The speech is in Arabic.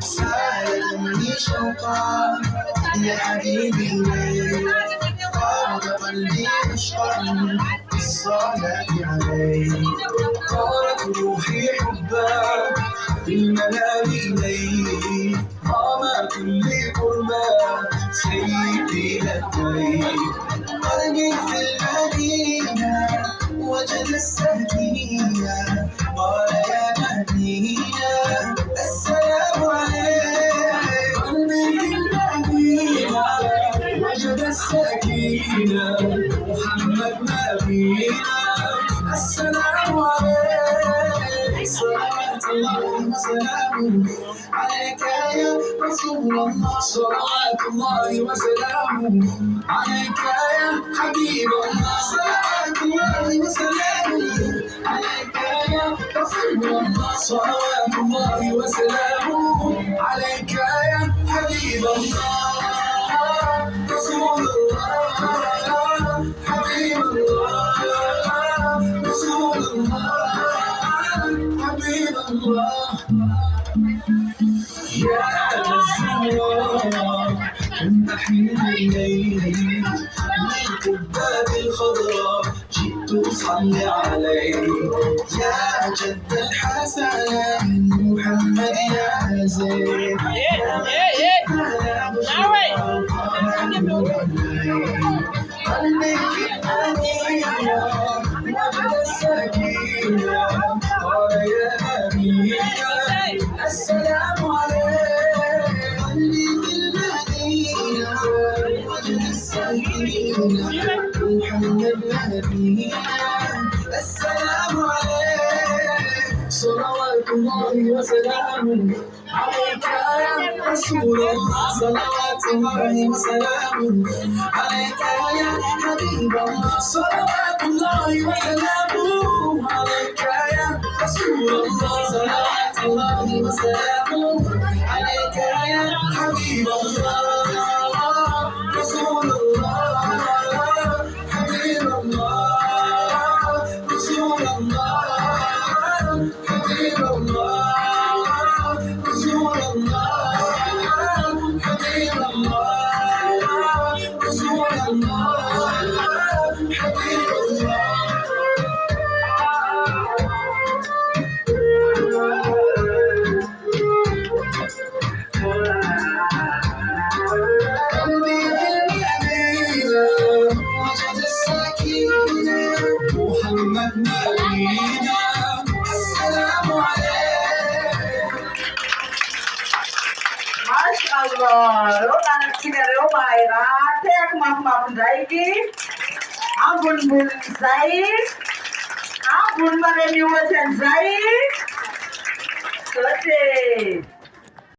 سالني شوقا يا حبيبي إليك، فاض قلبي مشقا بالصلاة عليك، طارت روحي حبا في المنام إليك، قام كل قربا سيدي لبيك، قلبي في المدينة وجد السكينة، قال يا مدينة السلام عليك، قلبي في المدينة وجد السكينة، محمد نبينا السلام عليك، صلوات الله وسلامه عليك يا رسول الله، صلوات الله وسلامه عليك يا حبيب الله، صلوات الله وسلامه عليك يا رسول الله، صلوات الله وسلامه عليك يا حبيب الله، رسول الله حبيب الله، رسول الله حبيب الله، يا رسول كنت حين إليه من كباب الخضراء جئت أصلي عليه، يا جد الحسن محمد يا زين، قلبي في المدينة وجد السكينة، قال يا نبينا السلام عليك، قلبي في المدينة وجد السكينة، محمد نبينا السلام عليك، صلوات الله وسلامه عليك يا رسول الله، صلوات الله وسلامه عليك يا حبيب الله، صلوات الله وسلامه عليك يا رسول الله، صلوات الله وسلامه عليك يا حبيب الله، رسول الله حبيب الله، رسول الله حبيب الله، رسول الله حبيب الله، رسول الله حبيب الله. قلبي في المدينة وجد السكينة، محمد نبينا السلام عليك. Masyaallah, anak kita Romaira, tek mak zaiki, abun zaik, abun mana niwasan zaik, selesai.